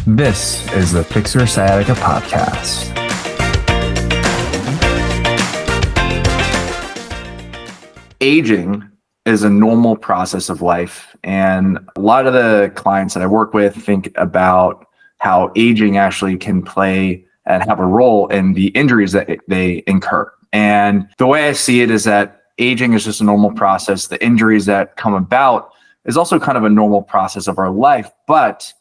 This is the Fix Your Sciatica podcast. Aging is a normal process of life, and a lot of the clients that I work with think about how aging actually can play and have a role in the injuries that they incur. And the way I see it is that aging is just a normal process. The injuries that come about is also kind of a normal process of our life, but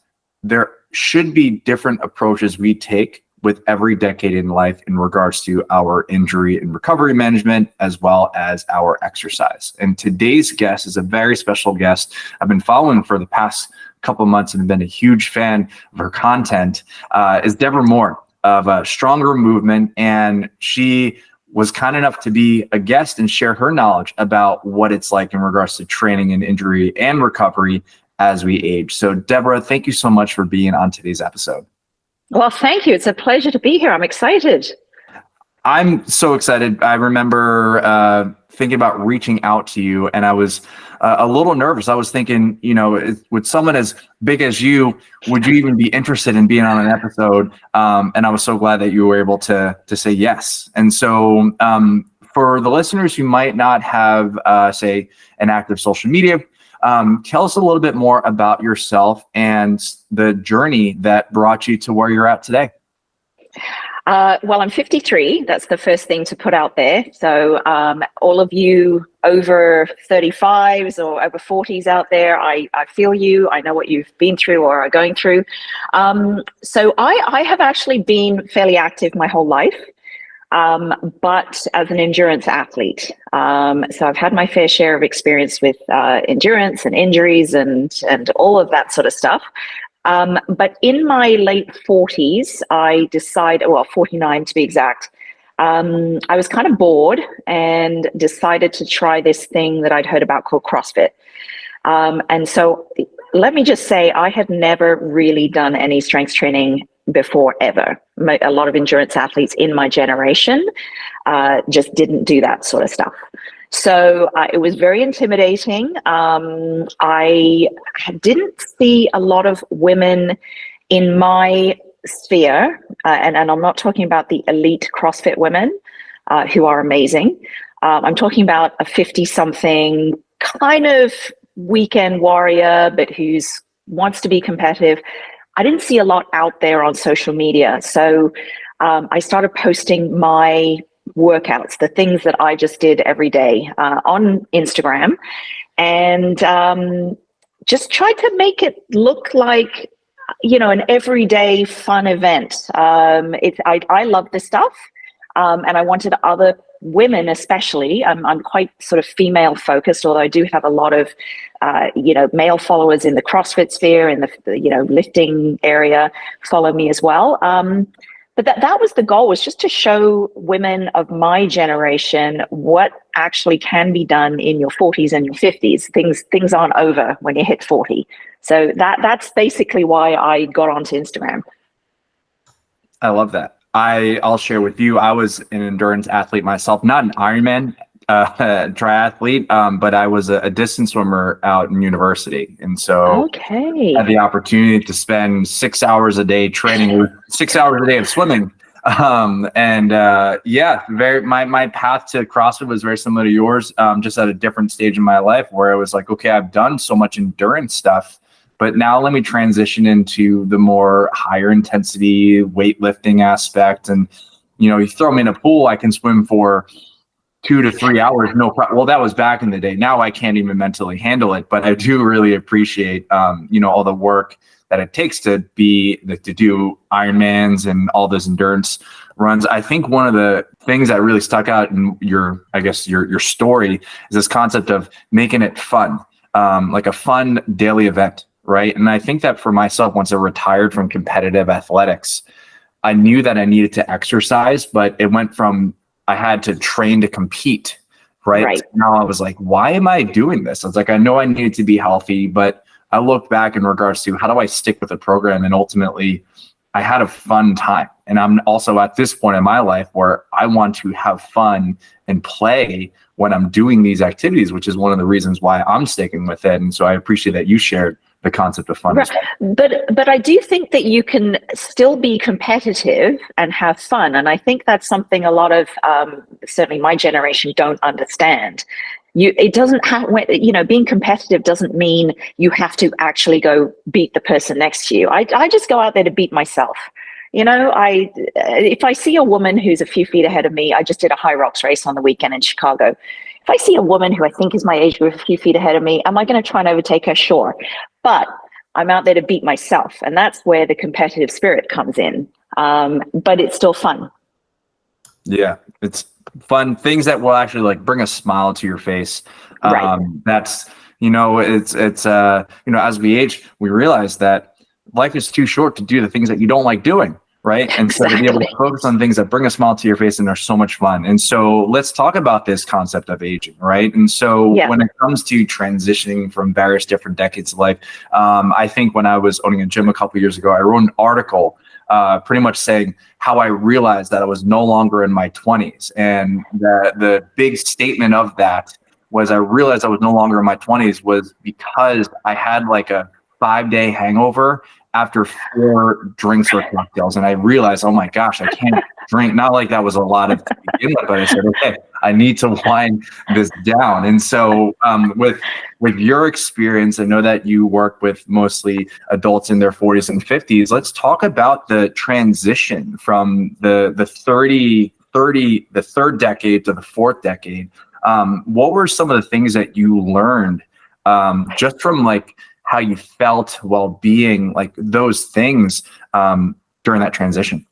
there should be different approaches we take with every decade in life in regards to our injury and recovery management, as well as our exercise. And today's guest is a very special guest I've been following for the past couple of months and been a huge fan of her content, is Deborah Moore of Stronger Movement. And she was kind enough to be a guest and share her knowledge about what it's like in regards to training and injury and recovery as we age. So Deborah, thank you so much for being on today's episode. Well, thank you. It's a pleasure to be here. I'm excited. I'm so excited. I remember thinking about reaching out to you, and I was a little nervous. I was thinking, with someone as big as you, would you even be interested in being on an episode? And I was so glad that you were able to say yes. And so for the listeners who might not have, say, an active social media, tell us a little bit more about yourself and the journey that brought you to where you're at today. Well, I'm 53. That's the first thing to put out there. So all of you over 35s or over 40s out there, I feel you. I know what you've been through or are going through. So I have actually been fairly active my whole life. But as an endurance athlete. So I've had my fair share of experience with endurance and injuries and all of that sort of stuff. But in my late 40s, I decided, 49 to be exact, I was kind of bored and decided to try this thing that I'd heard about called CrossFit. And so let me just say, I had never really done any strength training before ever. A lot of endurance athletes in my generation just didn't do that sort of stuff. So it was very intimidating. I didn't see a lot of women in my sphere, and I'm not talking about the elite CrossFit women who are amazing. I'm talking about a 50-something kind of weekend warrior, but who's wants to be competitive. I didn't see a lot out there on social media. So I started posting my workouts, the things that I just did every day on Instagram, and just tried to make it look like, an everyday fun event. I love this stuff. And I wanted other women, especially, I'm quite sort of female focused, although I do have a lot of, male followers in the CrossFit sphere, in the lifting area follow me as well. But that was the goal, was just to show women of my generation what actually can be done in your 40s and your 50s. Things aren't over when you hit 40. So that's basically why I got onto Instagram. I love that. I'll share with you, I was an endurance athlete myself, not an Ironman triathlete, but I was a distance swimmer out in university. And so I had the opportunity to spend 6 hours a day training, 6 hours a day of swimming. My path to CrossFit was very similar to yours, just at a different stage in my life where I was like, okay, I've done so much endurance stuff, but now let me transition into the more higher intensity weightlifting aspect. And, you throw me in a pool, I can swim for 2 to 3 hours. No problem. Well, that was back in the day. Now I can't even mentally handle it, but I do really appreciate, all the work that it takes to do Ironmans and all those endurance runs. I think one of the things that really stuck out in your story is this concept of making it fun, like a fun daily event. Right. And I think that for myself, once I retired from competitive athletics, I knew that I needed to exercise, but it went from I had to train to compete. Right. Now I was like, why am I doing this? I was like, I know I needed to be healthy, but I looked back in regards to how do I stick with the program? And ultimately, I had a fun time. And I'm also at this point in my life where I want to have fun and play when I'm doing these activities, which is one of the reasons why I'm sticking with it. And so I appreciate that you shared the concept of fun as well. But I do think that you can still be competitive and have fun. And I think that's something a lot of certainly my generation don't understand. It doesn't have, being competitive doesn't mean you have to actually go beat the person next to you. I just go out there to beat myself. If I see a woman who's a few feet ahead of me, I just did a high rocks race on the weekend in Chicago. If I see a woman who I think is my age group a few feet ahead of me, am I going to try and overtake her? Sure. But I'm out there to beat myself. And that's where the competitive spirit comes in. But it's still fun. Yeah, it's fun. Things that will actually like bring a smile to your face. Right. That's, as we age, we realize that life is too short to do the things that you don't like doing. Right. And so to be able to focus on things that bring a smile to your face and are so much fun. And so let's talk about this concept of aging. Right. And so when it comes to transitioning from various different decades of life, I think when I was owning a gym a couple of years ago, I wrote an article pretty much saying how I realized that I was no longer in my 20s. And the big statement of that was I realized I was no longer in my 20s was because I had like a 5-day hangover after 4 drinks or cocktails. And I realized, oh my gosh, I can't drink. Not like that was a lot of to begin with, but I said, okay, I need to wind this down. And so with your experience, I know that you work with mostly adults in their 40s and 50s. Let's talk about the transition from the third decade to the fourth decade. What were some of the things that you learned just from like how you felt while being like those things during that transition?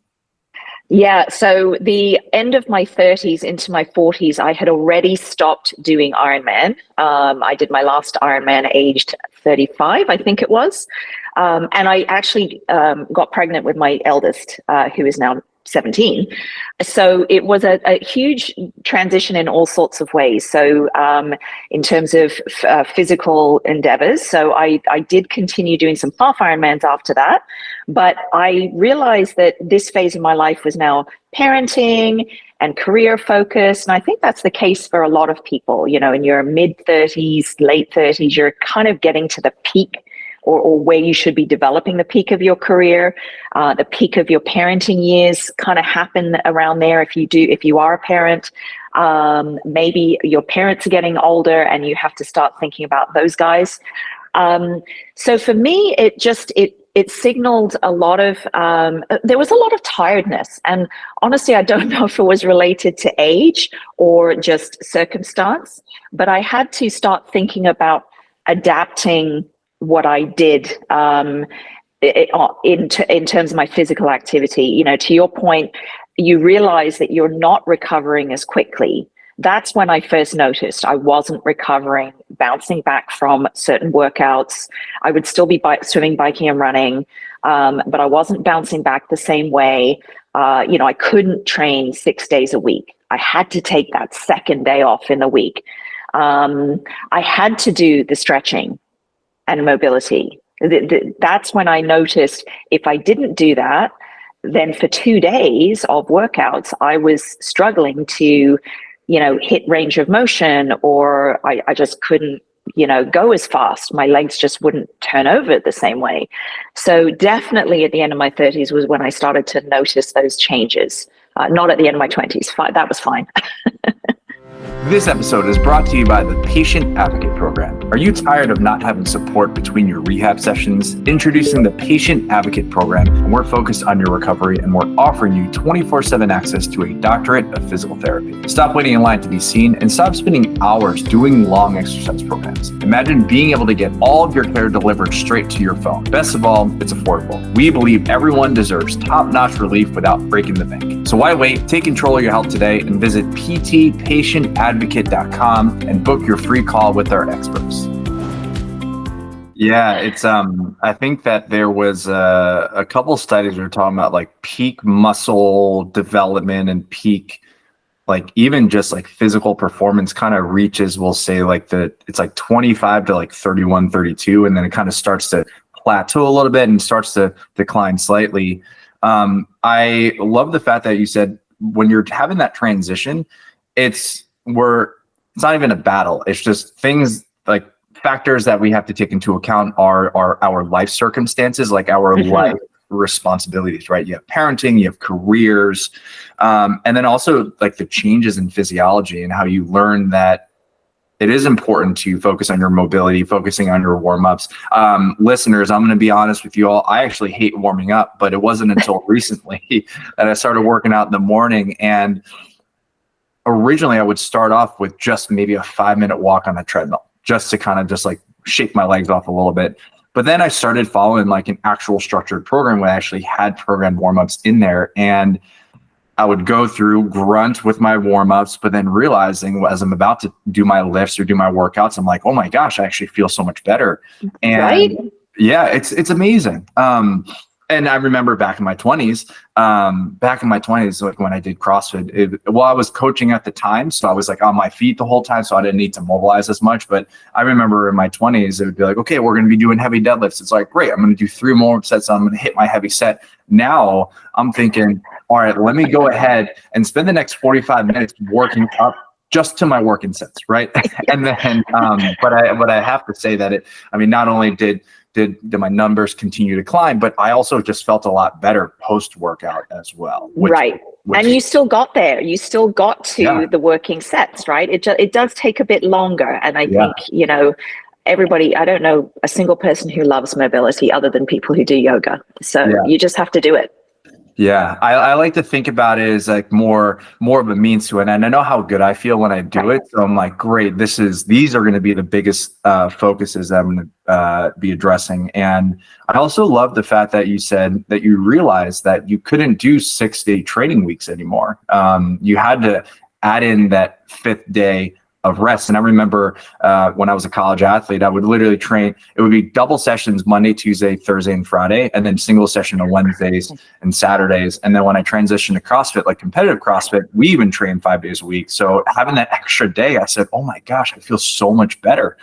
Yeah, so the end of my 30s into my 40s, I had already stopped doing Ironman. I did my last Ironman aged 35, I think it was. And I actually got pregnant with my eldest, who is now 17. So it was a huge transition in all sorts of ways. So in terms of physical endeavors, so I did continue doing some half Ironmans after that, but I realized that this phase of my life was now parenting and career focused. And I think that's the case for a lot of people. In your mid 30s, late 30s, you're kind of getting to the peak or where you should be developing the peak of your career. The peak of your parenting years kind of happen around there if you are a parent. Maybe your parents are getting older and you have to start thinking about those guys. So for me, it signaled a lot of, there was a lot of tiredness. And honestly, I don't know if it was related to age or just circumstance, but I had to start thinking about adapting what I did in terms of my physical activity. To your point, you realize that you're not recovering as quickly. That's when I first noticed I wasn't recovering, bouncing back from certain workouts. I would still be swimming, biking, and running, but I wasn't bouncing back the same way. I couldn't train 6 days a week. I had to take that second day off in the week. I had to do the stretching and mobility. That's when I noticed if I didn't do that, then for 2 days of workouts, I was struggling to, hit range of motion, or I just couldn't, go as fast. My legs just wouldn't turn over the same way. So definitely at the end of my 30s was when I started to notice those changes. Not at the end of my 20s. That was fine. This episode is brought to you by the Patient Advocate Program. Are you tired of not having support between your rehab sessions? Introducing the Patient Advocate Program, and we're focused on your recovery, and we're offering you 24/7 access to a doctorate of physical therapy. Stop waiting in line to be seen and stop spending hours doing long exercise programs. Imagine being able to get all of your care delivered straight to your phone. Best of all, it's affordable. We believe everyone deserves top-notch relief without breaking the bank. So why wait? Take control of your health today and visit ptpatientadvocate.com and book your free call with our experts. Yeah, it's I think that there was a couple studies that were talking about like peak muscle development and peak, like even just like physical performance kind of reaches, we'll say like it's like 25 to like 31, 32, and then it kind of starts to plateau a little bit and starts to decline slightly. I love the fact that you said when you're having that transition, it's not even a battle. It's just things like factors that we have to take into account are our life circumstances, like our life responsibilities, right? You have parenting, you have careers, and then also like the changes in physiology and how you learn that it is important to focus on your mobility, focusing on your warm-ups. Listeners, I'm going to be honest with you all. I actually hate warming up, but it wasn't until recently that I started working out in the morning. And originally I would start off with just maybe a 5-minute walk on the treadmill, just to kind of just like shake my legs off a little bit. But then I started following like an actual structured program where I actually had programmed warm-ups in there. And I would go through, grunt with my warm-ups, but then realizing as I'm about to do my lifts or do my workouts, I'm like, oh my gosh, I actually feel so much better. And right? Yeah, it's amazing. And I remember back in my 20s, like when I did CrossFit, I was coaching at the time, so I was like on my feet the whole time, so I didn't need to mobilize as much. But I remember in my 20s, it would be like, okay, we're going to be doing heavy deadlifts. It's like, great, I'm going to do 3 more sets. I'm going to hit my heavy set. Now I'm thinking, all right, let me go ahead and spend the next 45 minutes working up just to my working sets, right? And then, but I have to say that not only did my numbers continue to climb, but I also just felt a lot better post-workout as well. Right. And you still got there. You still got to the working sets, right? It does take a bit longer. And I think, everybody, I don't know a single person who loves mobility other than people who do yoga. So you just have to do it. Yeah, I like to think about it as like more of a means to it. And I know how good I feel when I do it. So I'm like, great, these are going to be the biggest focuses that I'm going to be addressing. And I also love the fact that you said that you realized that you couldn't do 6-day training weeks anymore. You had to add in that 5th day of rest. And I remember when I was a college athlete, I would literally train. It would be double sessions Monday, Tuesday, Thursday, and Friday, and then single session on Wednesdays and Saturdays. And then when I transitioned to CrossFit, like competitive CrossFit, we even train 5 days a week. So having that extra day, I said, oh my gosh, I feel so much better.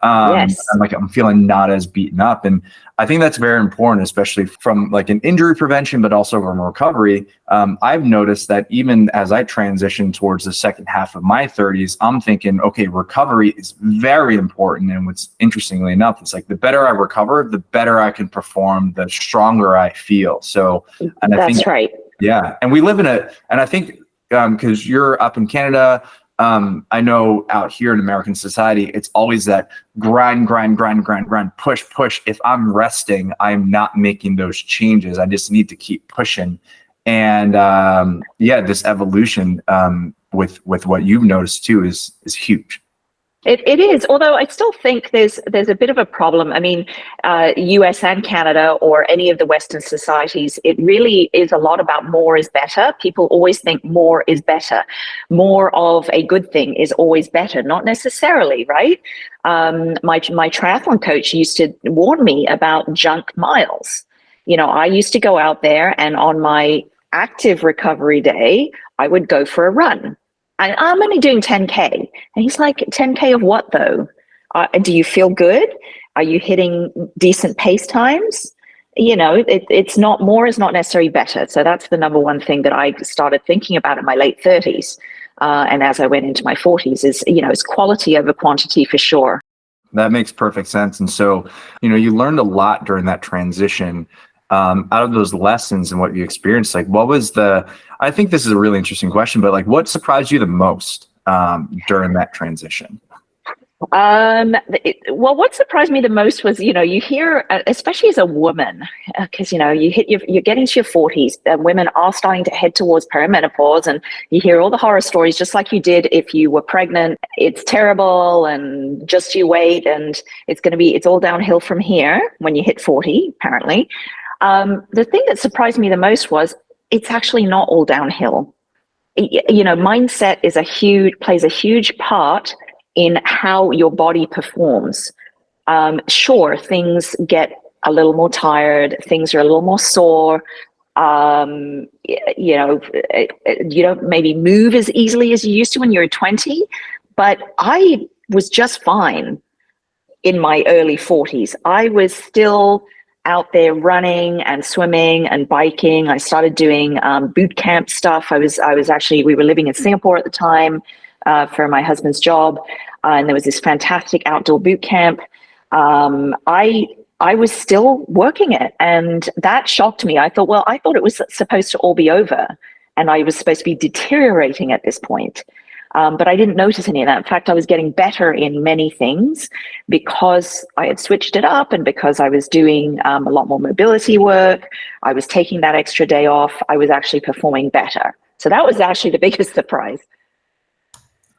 I'm feeling not as beaten up. And I think that's very important, especially from like an injury prevention, but also from recovery. I've noticed that even as I transition towards the second half of my 30s, I'm thinking, okay, recovery is very important. And what's interestingly enough, it's like the better I recover, the better I can perform, the stronger I feel. So, and I think, right. Yeah. And we live in and I think, because you're up in Canada, I know out here in American society, it's always that grind, push. If I'm resting, I'm not making those changes. I just need to keep pushing. And this evolution with what you've noticed too is huge. It is, although I still think there's a bit of a problem. I mean, US and Canada or any of the Western societies, it really is a lot about more is better. People always think more is better. More of a good thing is always better. Not necessarily, right? My triathlon coach used to warn me about junk miles. I used to go out there and on my active recovery day, I would go for a run. I'm only doing 10K. And he's like, 10K of what though? Do you feel good? Are you hitting decent pace times? It's not, more is not necessarily better. So that's the number one thing that I started thinking about in my late 30s. And as I went into my 40s is, it's quality over quantity for sure. That makes perfect sense. And so, you learned a lot during that transition. Out of those lessons and what you experienced, like what was I think this is a really interesting question, but like what surprised you the most during that transition? Well, what surprised me the most was, you hear, especially as a woman, because, you're getting to your 40s and women are starting to head towards perimenopause and you hear all the horror stories, just like you did if you were pregnant. It's terrible and just you wait and it's all downhill from here when you hit 40, apparently. The thing that surprised me the most was it's actually not all downhill. Mindset plays a huge part in how your body performs. Sure, things get a little more tired, things are a little more sore. You don't maybe move as easily as you used to when you were 20, but I was just fine in my early 40s. I was still out there running and swimming and biking. I started doing boot camp stuff. We were living in Singapore at the time for my husband's job. and there was this fantastic outdoor boot camp. I was still working it, and that shocked me. I thought it was supposed to all be over, and I was supposed to be deteriorating at this point. But I didn't notice any of that. In fact, I was getting better in many things because I had switched it up, and because I was doing a lot more mobility work. I was taking that extra day off. I was actually performing better. So that was actually the biggest surprise.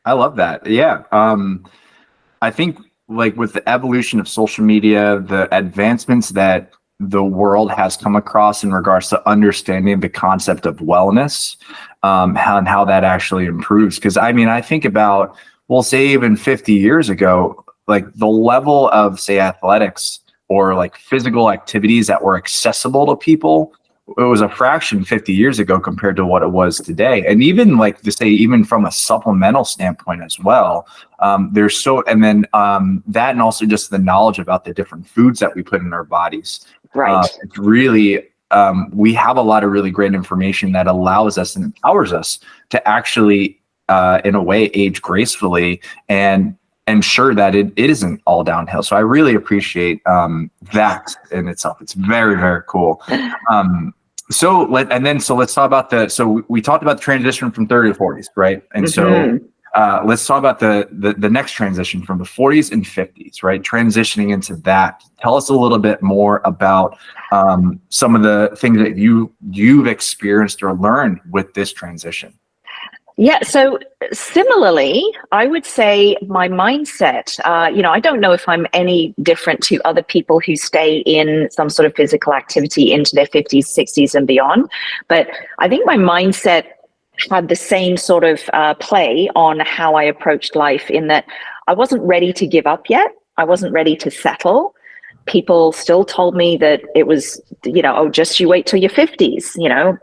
I love that. Yeah. I think like with the evolution of social media, the advancements that the world has come across in regards to understanding the concept of wellness, how that actually improves. Because I mean, I think about, we'll say even 50 years ago, like the level of, say, athletics or like physical activities that were accessible to people, it was a fraction 50 years ago compared to what it was today. And even like to say, even from a supplemental standpoint as well, there's so, and then that, and also just the knowledge about the different foods that we put in our bodies. Right. It's really, we have a lot of really great information that allows us and empowers us to actually, in a way, age gracefully and ensure that it isn't all downhill. So I really appreciate that in itself. It's very, very cool. So let's talk about so we talked about the transition from 30 to 40s, right? And so let's talk about the next transition from the 40s and 50s, right? Transitioning into that. Tell us a little bit more about some of the things that you've experienced or learned with this transition. Yeah, so similarly, I would say my mindset, I don't know if I'm any different to other people who stay in some sort of physical activity into their 50s, 60s and beyond, but I think my mindset had the same sort of play on how I approached life, in that I wasn't ready to give up yet. I wasn't ready to settle. People still told me that it was, just you wait till your 50s,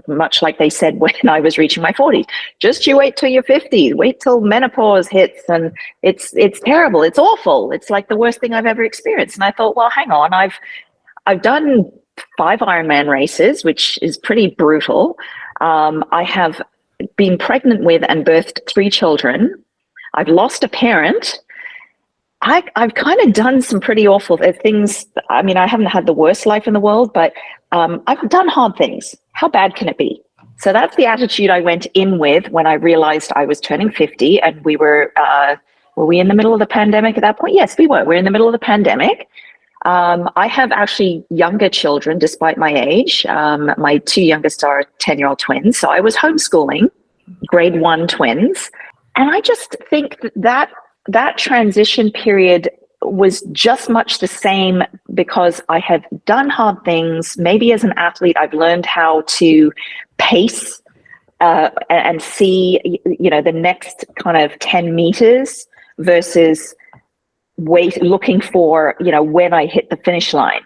much like they said when I was reaching my 40s. Just you wait till your 50s, wait till menopause hits, and it's terrible, it's awful, it's like the worst thing I've ever experienced. And I thought, well, hang on, I've done 5 Ironman races, which is pretty brutal. I have been pregnant with and birthed 3 children. I've lost a parent. I've kind of done some pretty awful things. I mean, I haven't had the worst life in the world, but I've done hard things. How bad can it be? So that's the attitude I went in with when I realized I was turning 50, and we were we in the middle of the pandemic at that point? Yes, we were. We're in the middle of the pandemic. I have actually younger children despite my age. My 2 youngest are 10-year-old twins. So I was homeschooling grade 1 twins. And I just think that transition period was just much the same, because I have done hard things. Maybe as an athlete, I've learned how to pace and see, the next kind of 10 meters versus looking for, when I hit the finish line.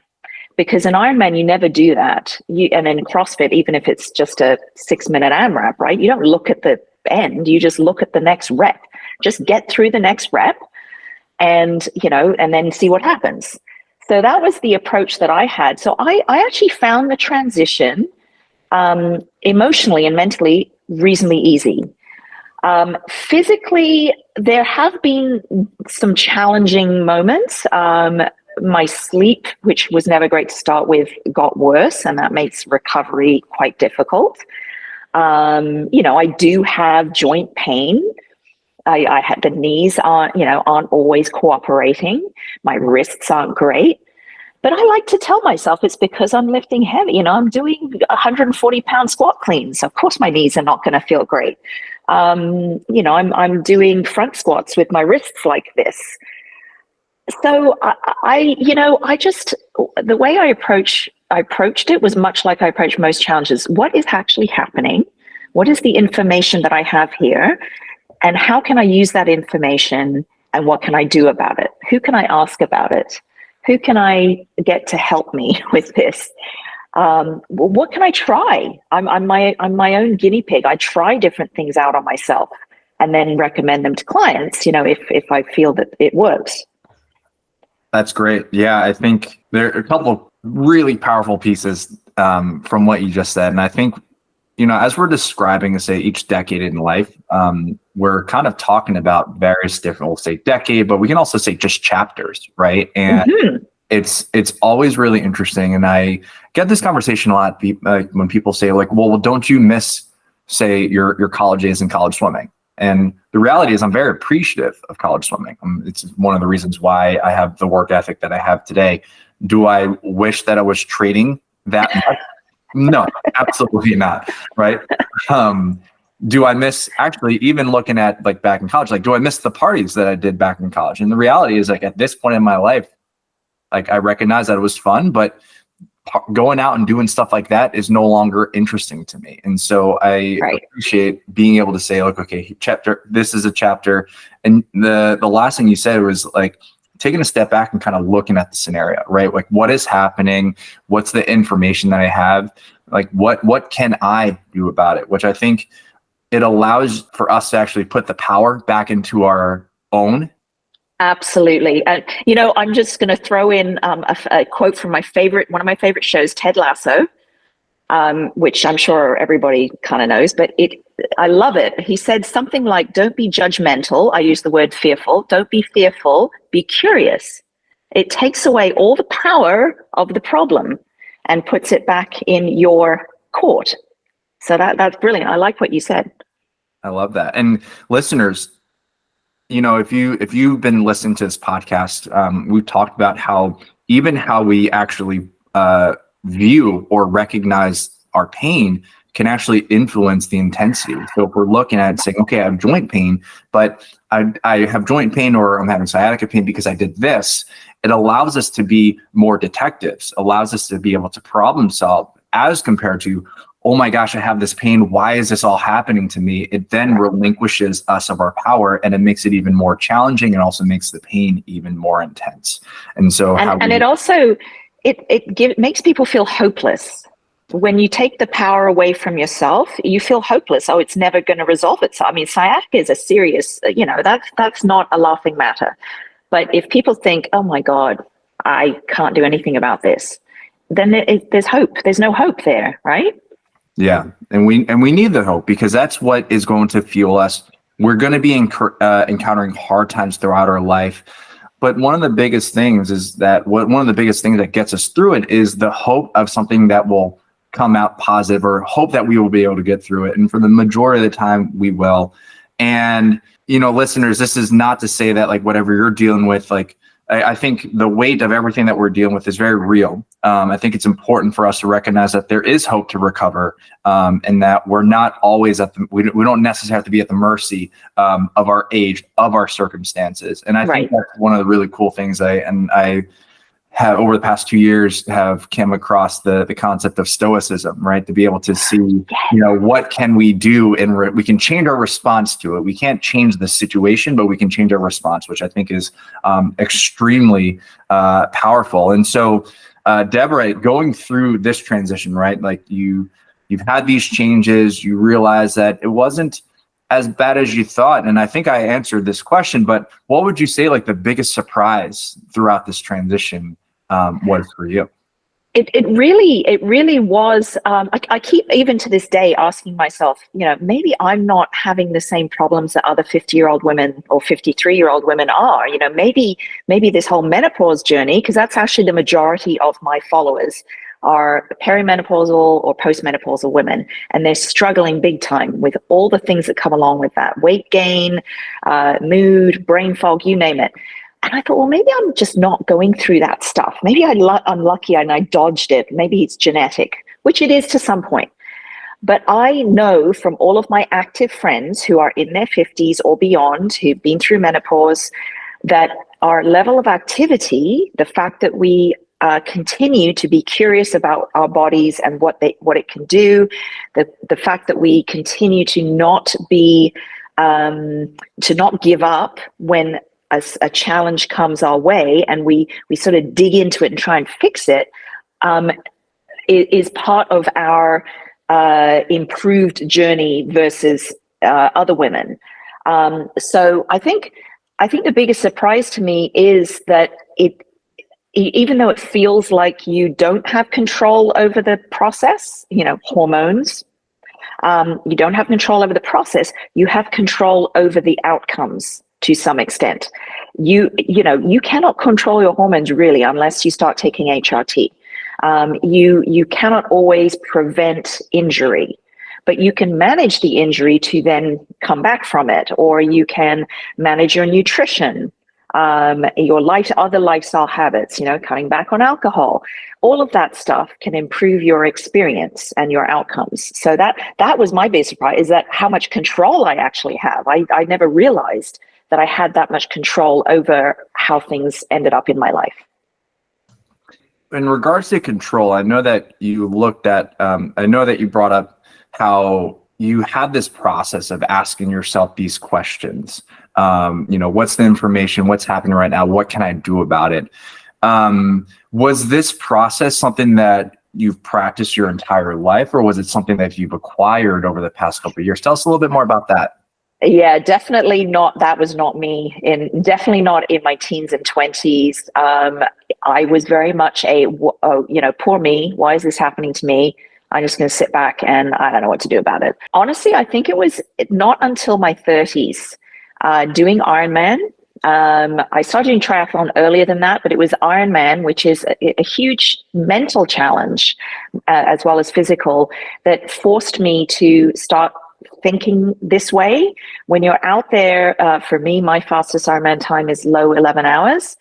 Because in Ironman, you never do that. And in CrossFit, even if it's just a 6-minute AMRAP, right? You don't look at the end, you just look at the next rep. Just get through the next rep and then see what happens. So that was the approach that I had. So I actually found the transition emotionally and mentally reasonably easy. Physically, there have been some challenging moments. My sleep, which was never great to start with, got worse, and that makes recovery quite difficult. I do have joint pain. I had the knees aren't always cooperating. My wrists aren't great. But I like to tell myself it's because I'm lifting heavy. I'm doing 140-pound squat cleans. Of course, my knees are not going to feel great. I'm doing front squats with my wrists like this. So I just, the way I approached it was much like I approach most challenges. What is actually happening? What is the information that I have here? And how can I use that information, and what can I do about it? Who can I ask about it? Who can I get to help me with this? What can I try? I'm my own guinea pig. I try different things out on myself and then recommend them to clients, if I feel that it works. That's great. Yeah, I think there are a couple of really powerful pieces from what you just said. And I think as we're describing, say, each decade in life, we're kind of talking about various different, we'll say decade, but we can also say just chapters, right? And it's always really interesting. And I get this conversation a lot when people say like, well, don't you miss, say, your college days in college swimming? And the reality is I'm very appreciative of college swimming. It's one of the reasons why I have the work ethic that I have today. Do I wish that I was training that much? No, absolutely not. Right. Do I miss, actually, even looking at like back in college, like, do I miss the parties that I did back in college? And the reality is, like, at this point in my life, like, I recognize that it was fun, but going out and doing stuff like that is no longer interesting to me. And so I appreciate being able to say, like, okay, this is a chapter. And the last thing you said was like taking a step back and kind of looking at the scenario, right? Like, what is happening? What's the information that I have? Like, what can I do about it? Which I think it allows for us to actually put the power back into our own. Absolutely. And, I'm just going to throw in a quote from one of my favorite shows, Ted Lasso, which I'm sure everybody kind of knows, but I love it. He said something like, don't be judgmental. I use the word fearful. Don't be fearful. Be curious. It takes away all the power of the problem and puts it back in your court. So that's brilliant. I like what you said. I love that. And listeners, if you've been listening to this podcast, we've talked about how we actually view or recognize our pain can actually influence the intensity. So if we're looking at it saying, okay, I have joint pain, but I have joint pain or I'm having sciatica pain because I did this, it allows us to be more detectives, allows us to be able to problem solve as compared to, oh my gosh, I have this pain. Why is this all happening to me? It then relinquishes us of our power, and it makes it even more challenging, and also makes the pain even more intense. And so, it also makes people feel hopeless. When you take the power away from yourself, you feel hopeless. Oh, it's never going to resolve itself. I mean, sciatica is a serious, that's not a laughing matter. But if people think, oh my God, I can't do anything about this, then there's hope. There's no hope there, right? Yeah, and we need the hope, because that's what is going to fuel us. We're going to be encountering hard times throughout our life, but one of the biggest things that gets us through it is the hope of something that will come out positive, or hope that we will be able to get through it. And for the majority of the time, we will. And listeners, this is not to say that like whatever you're dealing with, like I think the weight of everything that we're dealing with is very real. I think it's important for us to recognize that there is hope to recover, and that we're not always we don't necessarily have to be at the mercy of our age, of our circumstances. And I think that's one of the really cool things I have over the past 2 years have come across the concept of stoicism, right? To be able to see, what can we do, and we can change our response to it. We can't change the situation, but we can change our response, which I think is extremely powerful. And so, Deborah, going through this transition, right? Like you've had these changes, you realize that it wasn't as bad as you thought. And I think I answered this question, but what would you say like the biggest surprise throughout this transition was for you? It really was. I keep, even to this day, asking myself, maybe I'm not having the same problems that other 50-year-old women or 53-year-old women are. Maybe this whole menopause journey, because that's actually the majority of my followers are perimenopausal or postmenopausal women, and they're struggling big time with all the things that come along with that: weight gain, mood, brain fog, you name it. And I thought, well, maybe I'm just not going through that stuff. Maybe I'm lucky and I dodged it. Maybe it's genetic, which it is to some point. But I know from all of my active friends who are in their 50s or beyond, who've been through menopause, that our level of activity, the fact that we continue to be curious about our bodies and what it can do, the fact that we continue to not give up when a challenge comes our way, and we sort of dig into it and try and fix it, is part of our improved journey versus other women. So I think the biggest surprise to me is that even though it feels like you don't have control over the process, hormones, You don't have control over the process. You have control over the outcomes to some extent. You cannot control your hormones really unless you start taking HRT. You cannot always prevent injury, but you can manage the injury to then come back from it, or you can manage your nutrition, your other lifestyle habits, cutting back on alcohol. All of that stuff can improve your experience and your outcomes. So that was my biggest surprise, is that how much control I actually have. I never realized that I had that much control over how things ended up in my life. In regards to control, I know that you brought up how you had this process of asking yourself these questions. What's the information? What's happening right now? What can I do about it? Was this process something that you've practiced your entire life, or was it something that you've acquired over the past couple of years? Tell us a little bit more about that. Yeah, definitely not. That was not me. Definitely not in my teens and 20s. I was very much poor me. Why is this happening to me? I'm just going to sit back and I don't know what to do about it. Honestly, I think it was not until my 30s, doing Ironman. I started doing triathlon earlier than that, but it was Ironman, which is a huge mental challenge, as well as physical, that forced me to start thinking this way. When you're out there, for me, my fastest Ironman time is low 11 hours.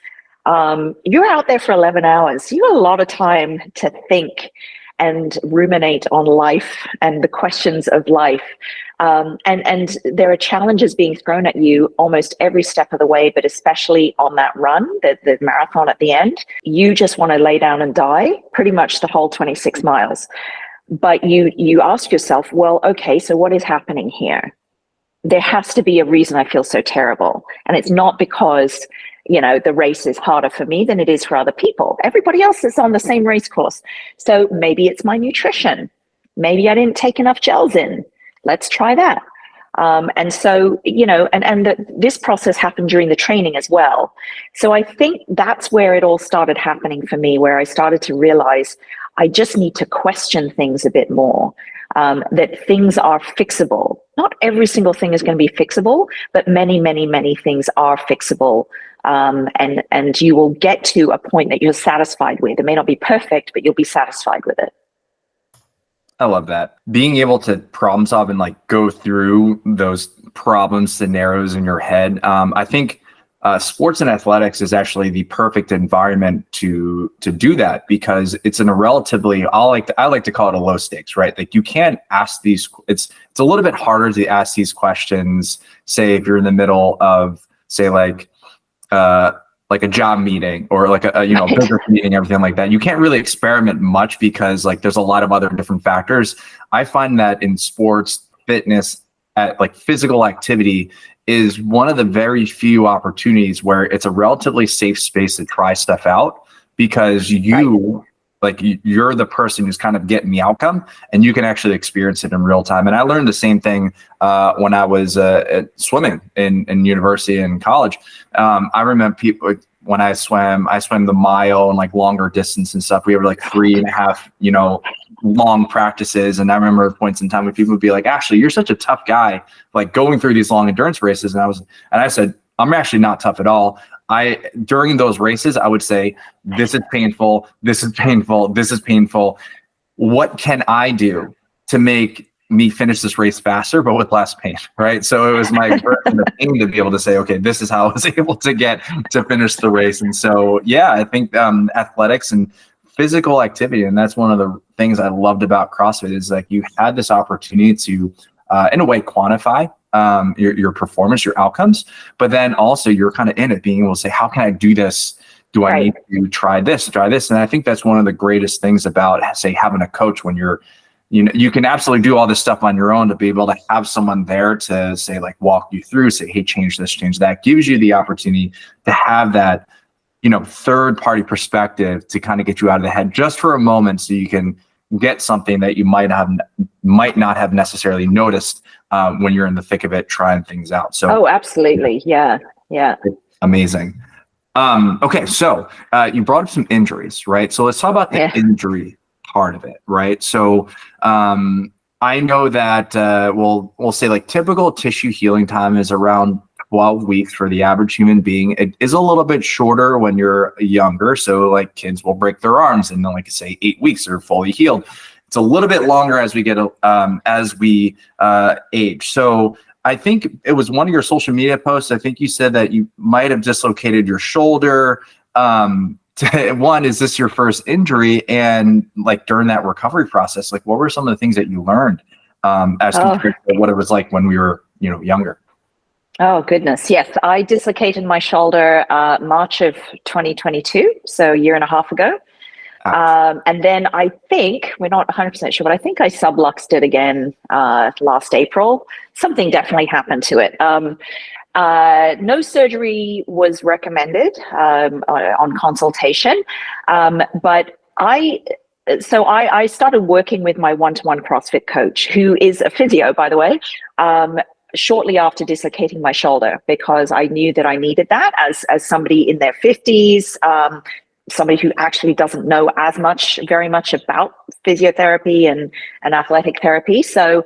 You're out there for 11 hours. You have a lot of time to think and ruminate on life and the questions of life. And there are challenges being thrown at you almost every step of the way, but especially on that run, the marathon at the end. You just want to lay down and die pretty much the whole 26 miles. But you ask yourself, well, okay, so what is happening here? There has to be a reason I feel so terrible. And it's not because, the race is harder for me than it is for other people. Everybody else is on the same race course. So maybe it's my nutrition. Maybe I didn't take enough gels in. Let's try that. And so, this process happened during the training as well. So I think that's where it all started happening for me, where I started to realize I just need to question things a bit more, that things are fixable. Not every single thing is going to be fixable, but many, many, many things are fixable. And you will get to a point that you're satisfied with. It may not be perfect, but you'll be satisfied with it. I love that. Being able to problem solve and go through those problem scenarios in your head. I think sports and athletics is actually the perfect environment to do that, because it's in a relatively, I like to call it a low stakes, right? Like you can't ask these, it's a little bit harder to ask these questions, say if you're in the middle of, say like a job meeting or a business meeting, everything like that. You can't really experiment much because there's a lot of other different factors. I find that in sports, fitness, physical activity is one of the very few opportunities where it's a relatively safe space to try stuff out, because you're the person who's kind of getting the outcome and you can actually experience it in real time. And I learned the same thing when I was swimming in university and college. I remember people, when I swam the mile and longer distance and stuff. We have 3.5, long practices. And I remember points in time when people would be like, Ashley, you're such a tough guy, going through these long endurance races. And I said, I'm actually not tough at all. During those races, I would say, this is painful. This is painful. This is painful. What can I do to make me finish this race faster, but with less pain, right? So it was my version of pain to be able to say, okay, this is how I was able to get to finish the race. And so, yeah, I think athletics and physical activity, and that's one of the things I loved about CrossFit, is you had this opportunity to, in a way, quantify your performance, your outcomes, but then also you're kind of in it, being able to say, how can I do this? Do I need to try this? And I think that's one of the greatest things about, say, having a coach. When you can absolutely do all this stuff on your own, to be able to have someone there to say, walk you through, say, hey, change this, change that, gives you the opportunity to have that, third party perspective to kind of get you out of the head just for a moment, so you can get something that you might not have necessarily noticed when you're in the thick of it, trying things out. So, absolutely. Yeah. Amazing. Okay. So you brought up some injuries, right? So let's talk about the injury part of it, right? So I know that we'll say like typical tissue healing time is around 12 weeks for the average human being. It is a little bit shorter when you're younger. So like kids will break their arms and then like say 8 weeks they're fully healed. It's a little bit longer as we get age. So I think it was one of your social media posts. I think you said that you might have dislocated your shoulder. One, is this your first injury? And like during that recovery process, like what were some of the things that you learned as compared to what it was like when we were, younger? Oh, goodness. Yes. I dislocated my shoulder March of 2022. So a year and a half ago. And then I think, we're not 100% sure, but I think I subluxed it again last April. Something definitely happened to it. No surgery was recommended on consultation, but I started working with my one-to-one CrossFit coach, who is a physio, by the way, shortly after dislocating my shoulder, because I knew that I needed that as somebody in their 50s, somebody who actually doesn't know very much about physiotherapy and athletic therapy. So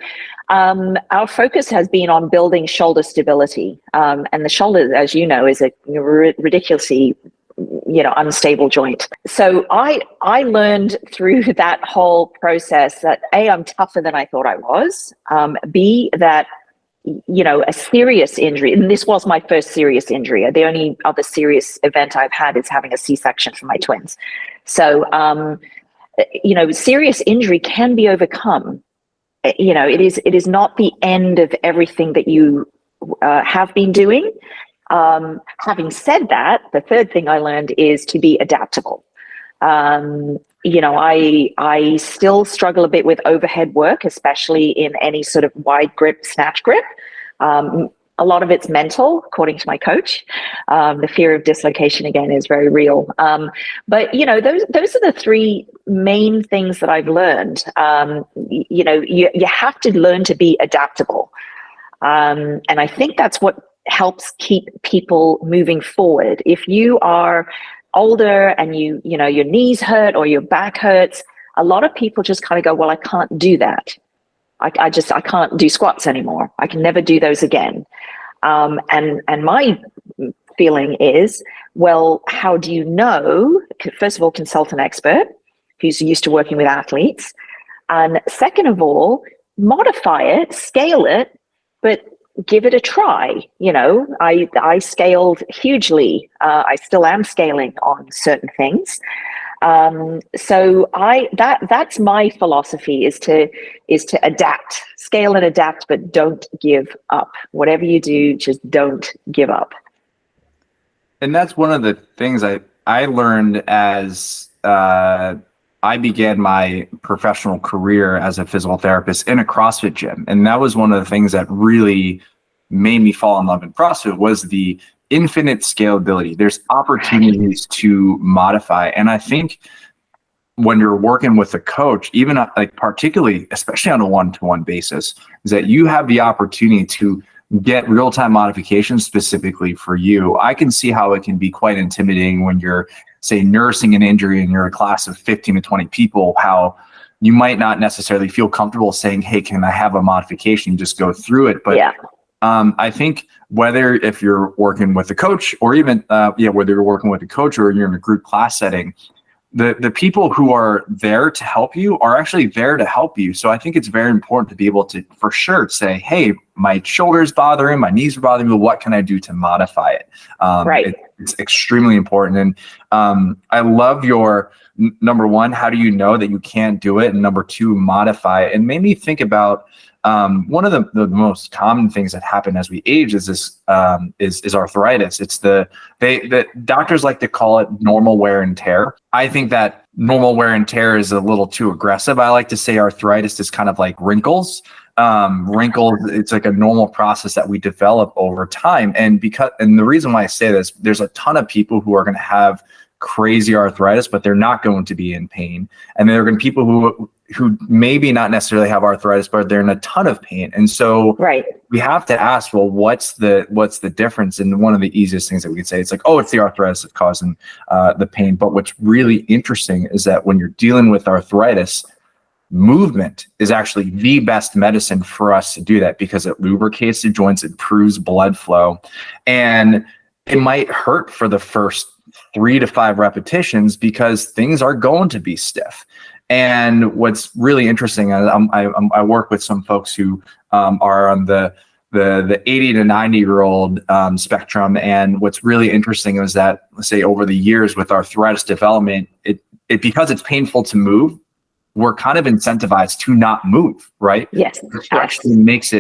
our focus has been on building shoulder stability. And the shoulder, as you know, is a ridiculously, unstable joint. So I learned through that whole process that A, I'm tougher than I thought I was. B, that a serious injury, and this was my first serious injury. The only other serious event I've had is having a C-section for my twins. So, serious injury can be overcome. It is not the end of everything that you have been doing. Having said that, the third thing I learned is to be adaptable. I still struggle a bit with overhead work, especially in any sort of wide grip, snatch grip. A lot of it's mental, according to my coach. The fear of dislocation, again, is very real. But those are the three main things that I've learned. You have to learn to be adaptable. And I think that's what helps keep people moving forward. If you are older and your knees hurt or your back hurts, a lot of people just kind of go, well, I can't do that. I can't do squats anymore. I can never do those again. And my feeling is, well, how do you know? First of all, consult an expert who's used to working with athletes. And second of all, modify it, scale it, but give it a try. I scaled hugely. I still am scaling on certain things. So that's my philosophy, is to adapt, scale and adapt, but don't give up. Whatever you do, just don't give up. And that's one of the things I learned as I began my professional career as a physical therapist in a CrossFit gym. And that was one of the things that really made me fall in love with CrossFit, was the infinite scalability. There's opportunities to modify. And I think when you're working with a coach, even like particularly, especially on a one-to-one basis, is that you have the opportunity to get real-time modifications specifically for you. I can see how it can be quite intimidating when you're, say, nursing an injury and you're a class of 15 to 20 people, how you might not necessarily feel comfortable saying, hey, can I have a modification? Just go through it. But I think if you're working with a coach, or even whether you're working with a coach or you're in a group class setting, the people who are there to help you are actually there to help you. So I think it's very important to be able to, for sure, say, hey, my shoulder's bothering, my knees are bothering me. What can I do to modify it? Right. It's extremely important. And I love your number one, how do you know that you can't do it? And number two, modify it. And made me think about one of the most common things that happen as we age is this is arthritis. It's the doctors like to call it normal wear and tear. I think that normal wear and tear is a little too aggressive. I like to say arthritis is kind of like wrinkles. Wrinkles, it's like a normal process that we develop over time. And the reason why I say this, there's a ton of people who are going to have crazy arthritis, but they're not going to be in pain. And there are going to be people who maybe not necessarily have arthritis, but they're in a ton of pain. And so we have to ask, well, what's the difference? And one of the easiest things that we can say, it's like, oh, it's the arthritis that's causing the pain. But what's really interesting is that when you're dealing with arthritis, movement is actually the best medicine for us to do that, because it lubricates the joints, improves blood flow, and it might hurt for the first 3 to 5 repetitions because things are going to be stiff. And what's really interesting, I work with some folks who are on the 80 to 90-year-old spectrum. And what's really interesting is that, let's say, over the years with arthritis development, it because it's painful to move, we're kind of incentivized to not move, right? Yes. Which actually makes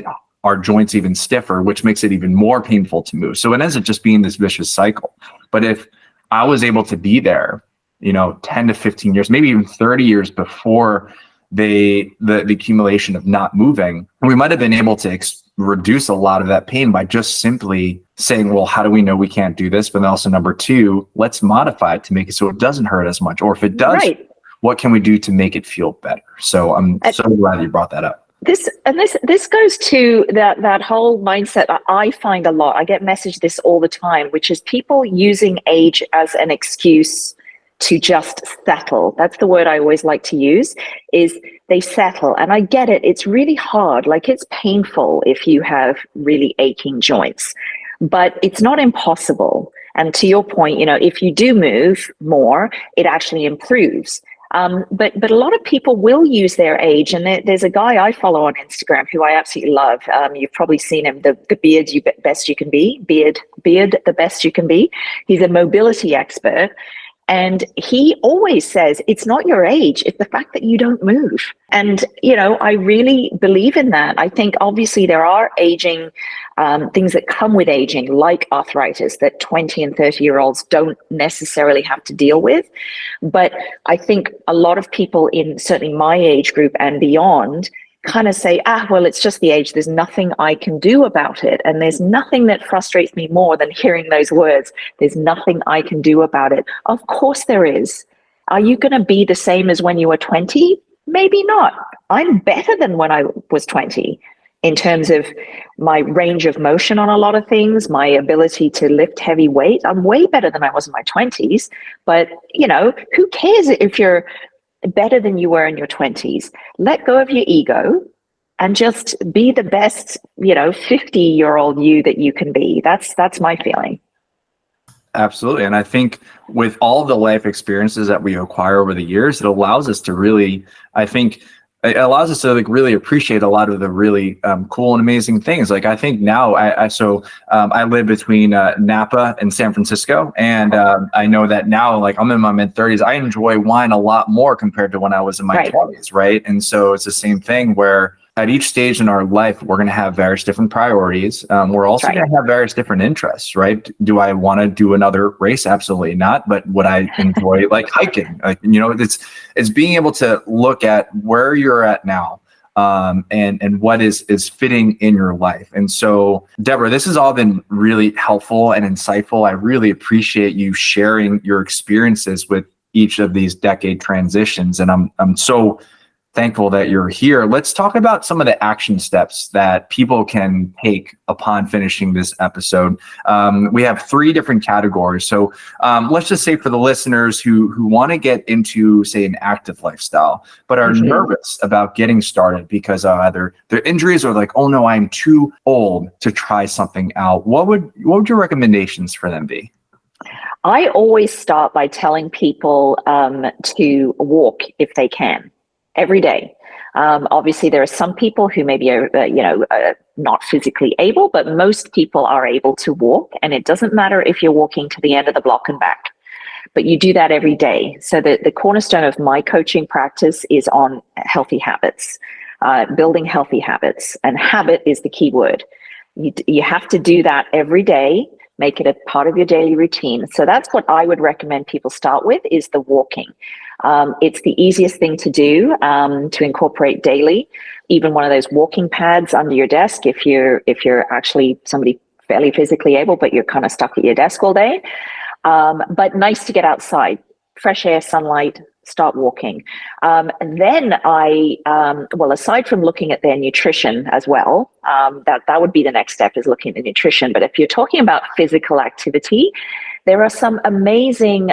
our joints even stiffer, which makes it even more painful to move. So it ends up just being this vicious cycle. But if I was able to be there, 10 to 15 years, maybe even 30 years before the accumulation of not moving, we might have been able to reduce a lot of that pain by just simply saying, well, how do we know we can't do this? But then also, number 2, let's modify it to make it so it doesn't hurt as much. Or if it does, right, what can we do to make it feel better? So I'm so glad you brought that up. This goes to that whole mindset that I find a lot. I get messaged this all the time, which is people using age as an excuse to just settle. That's the word I always like to use, is they settle. And I get it. It's really hard. Like, it's painful if you have really aching joints, but it's not impossible. And to your point, if you do move more, it actually improves. But a lot of people will use their age, and there's a guy I follow on Instagram who I absolutely love. You've probably seen him, the beard best you can be, beard the best you can be. He's a mobility expert, and he always says it's not your age, it's the fact that you don't move. And I really believe in that. I think obviously there are aging things that come with aging, like arthritis, that 20 and 30-year-olds don't necessarily have to deal with. But I think a lot of people in certainly my age group and beyond kind of say, well, it's just the age. There's nothing I can do about it. And there's nothing that frustrates me more than hearing those words. There's nothing I can do about it. Of course there is. Are you going to be the same as when you were 20? Maybe not. I'm better than when I was 20 in terms of my range of motion on a lot of things, my ability to lift heavy weight. I'm way better than I was in my 20s. But, who cares if you're better than you were in your 20s? Let go of your ego and just be the best, 50-year-old you that you can be. That's my feeling. Absolutely. And I think with all the life experiences that we acquire over the years, it allows us to really, really appreciate a lot of the really cool and amazing things. Like, I think now I live between Napa and San Francisco. And I know that now, like, I'm in my mid-30s, I enjoy wine a lot more compared to when I was in my 20s. Right. And so it's the same thing where at each stage in our life, we're going to have various different priorities. We're also going to have various different interests, right? Do I want to do another race? Absolutely not. But would I enjoy like hiking? It's being able to look at where you're at now, and what is fitting in your life. And so, Deborah, this has all been really helpful and insightful. I really appreciate you sharing your experiences with each of these decade transitions. And I'm so thankful that you're here. Let's talk about some of the action steps that people can take upon finishing this episode. We have 3 different categories. So let's just say for the listeners who want to get into, say, an active lifestyle, but are nervous about getting started because of either their injuries or like, oh no, I'm too old to try something out. What would your recommendations for them be? I always start by telling people to walk if they can. Every day. Obviously, there are some people who maybe are, not physically able, but most people are able to walk. And it doesn't matter if you're walking to the end of the block and back, but you do that every day. So the cornerstone of my coaching practice is on healthy habits, building healthy habits. And habit is the key word. You have to do that every day. Make it a part of your daily routine. So that's what I would recommend people start with, is the walking. It's the easiest thing to do, to incorporate daily. Even one of those walking pads under your desk, if you're actually somebody fairly physically able, but you're kind of stuck at your desk all day. But nice to get outside, fresh air, sunlight, start walking. And then aside from looking at their nutrition as well, that would be the next step, is looking at the nutrition. But if you're talking about physical activity, there are some amazing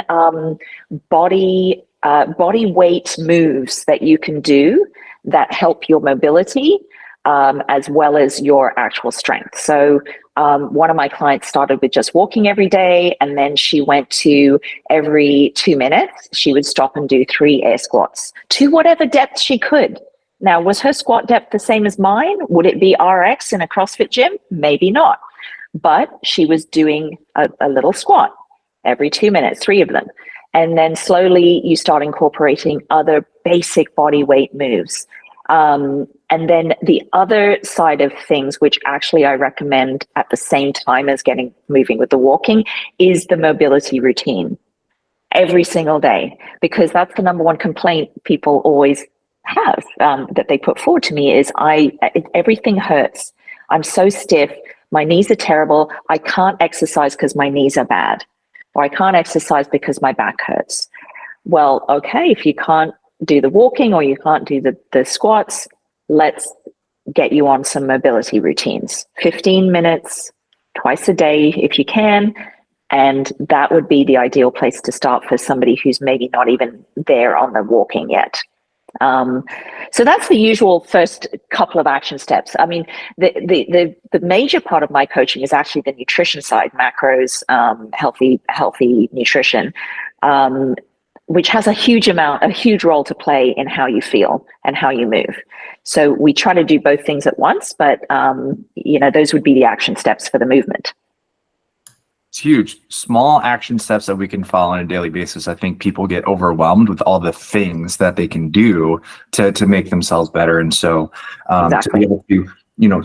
body body weight moves that you can do that help your mobility as well as your actual strength. So one of my clients started with just walking every day, and then she went to every 2 minutes, she would stop and do 3 air squats to whatever depth she could. Now, was her squat depth the same as mine? Would it be RX in a CrossFit gym? Maybe not. But she was doing a little squat every 2 minutes, 3 of them. And then slowly you start incorporating other basic body weight moves. And then the other side of things, which actually I recommend at the same time as moving with the walking, is the mobility routine every single day, because that's the number one complaint people always have that they put forward to me is everything hurts. I'm so stiff. My knees are terrible. I can't exercise because my knees are bad, or I can't exercise because my back hurts. Well, okay, if you can't do the walking or you can't do the squats, let's get you on some mobility routines. 15 minutes twice a day if you can. And that would be the ideal place to start for somebody who's maybe not even there on the walking yet. So that's the usual first couple of action steps. I mean, the major part of my coaching is actually the nutrition side, macros, healthy nutrition, which has a huge role to play in how you feel and how you move. So we try to do both things at once, but those would be the action steps for the movement. It's huge. Small action steps that we can follow on a daily basis. I think people get overwhelmed with all the things that they can do to make themselves better. And so to be able to,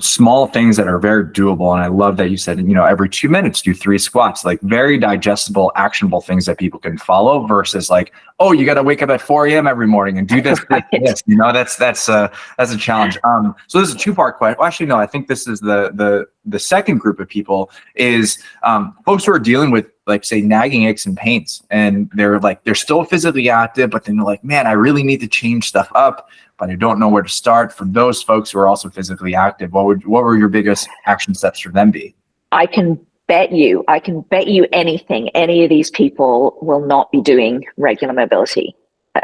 small things that are very doable. And I love that you said, every 2 minutes, do 3 squats, like very digestible, actionable things that people can follow versus like, oh, you got to wake up at 4 a.m. every morning and do this, right. This. That's a challenge. So this is a 2-part question. Well, actually, no, I think this is the second group of people is folks who are dealing with, like, say, nagging aches and pains, and they're still physically active, but then they're like, man, I really need to change stuff up, but I don't know where to start. For those folks who are also physically active, what were your biggest action steps for them be? I can bet you anything, any of these people will not be doing regular mobility.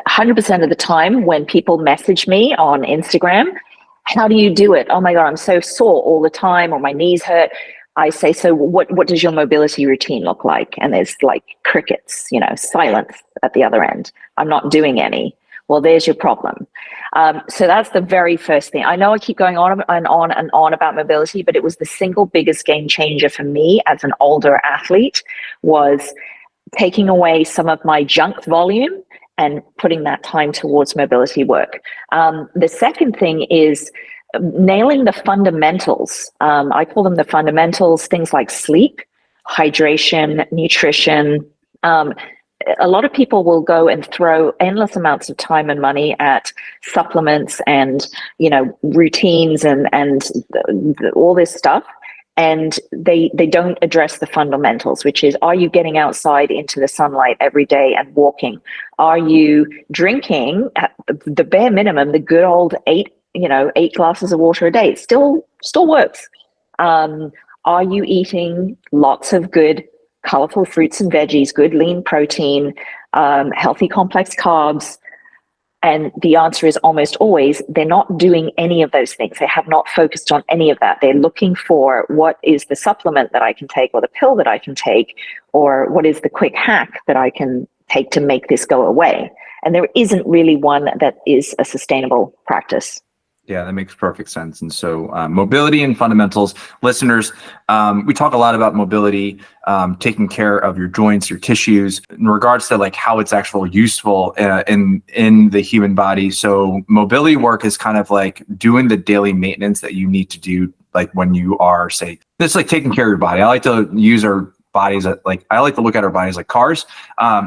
100% of the time when people message me on Instagram, how do you do it? Oh my God, I'm so sore all the time, or my knees hurt. I say, so what does your mobility routine look like? And there's like crickets, silence at the other end. I'm not doing any. Well, there's your problem. So that's the very first thing. I know I keep going on and on and on about mobility, but it was the single biggest game changer for me as an older athlete, was taking away some of my junk volume and putting that time towards mobility work. The second thing is nailing the fundamentals. I call them the fundamentals, things like sleep, hydration, nutrition. A lot of people will go and throw endless amounts of time and money at supplements and, routines and all this stuff. And they don't address the fundamentals, which is, are you getting outside into the sunlight every day and walking? Are you drinking at the bare minimum, the good old 8 glasses of water a day? It still works. Are you eating lots of good, colorful fruits and veggies, good lean protein, healthy complex carbs? And the answer is almost always, they're not doing any of those things. They have not focused on any of that. They're looking for, what is the supplement that I can take, or the pill that I can take, or what is the quick hack that I can take to make this go away? And there isn't really one that is a sustainable practice. Yeah, that makes perfect sense. And so mobility and fundamentals, listeners, we talk a lot about mobility, taking care of your joints, your tissues, in regards to like how it's actually useful in the human body. So mobility work is kind of like doing the daily maintenance that you need to do, like when you are, say, it's like taking care of your body. I like to use our bodies, I like to look at our bodies like cars.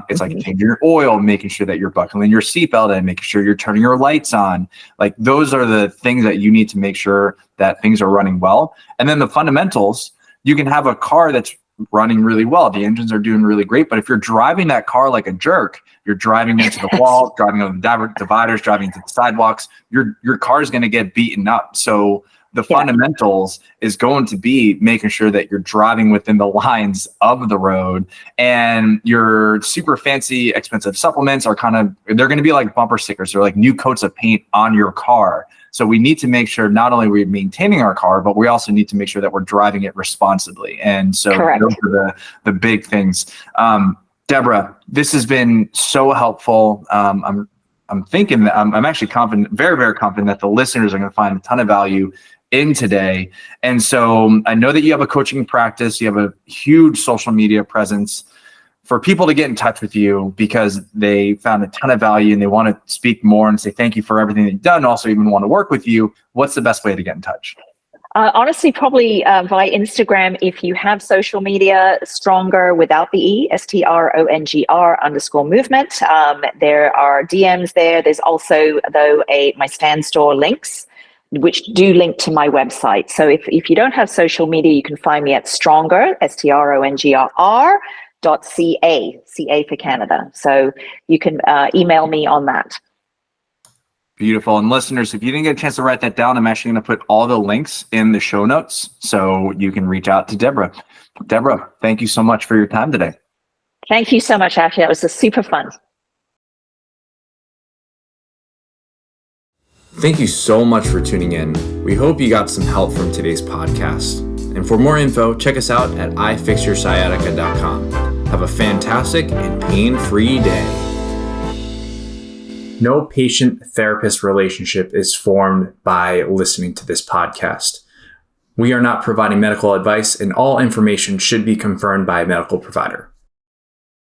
It's like changing your oil, making sure that you're buckling your seatbelt and making sure you're turning your lights on. Like, those are the things that you need to make sure that things are running well. And then the fundamentals, you can have a car that's running really well. The engines are doing really great. But if you're driving that car like a jerk, you're driving into the wall, driving on the dividers, driving into the sidewalks, your car is going to get beaten up. So the fundamentals is going to be making sure that you're driving within the lines of the road, and your super fancy expensive supplements are they're going to be like bumper stickers or like new coats of paint on your car. So we need to make sure not only we're maintaining our car, but we also need to make sure that we're driving it responsibly. And so those are the big things. Deborah, this has been so helpful. I'm thinking that I'm actually confident, very, very confident that the listeners are going to find a ton of value in today. And so I know that you have a coaching practice, you have a huge social media presence. For people to get in touch with you because they found a ton of value and they want to speak more and say thank you for everything that you've done, also even want to work with you, what's the best way to get in touch? Honestly, probably via Instagram. If you have social media, Stronger without the E, STRONGR_movement. There are DMs there. There's also, though, my Stan Store links, which do link to my website. So if you don't have social media, you can find me at Stronger, STRONGR.ca, CA for Canada. So you can email me on that. Beautiful. And listeners, if you didn't get a chance to write that down, I'm actually going to put all the links in the show notes so you can reach out to Deborah. Deborah, thank you so much for your time today. Thank you so much, Ashley. That was super fun. Thank you so much for tuning in. We hope you got some help from today's podcast. And for more info, check us out at ifixyoursciatica.com. Have a fantastic and pain-free day. No patient-therapist relationship is formed by listening to this podcast. We are not providing medical advice, and all information should be confirmed by a medical provider.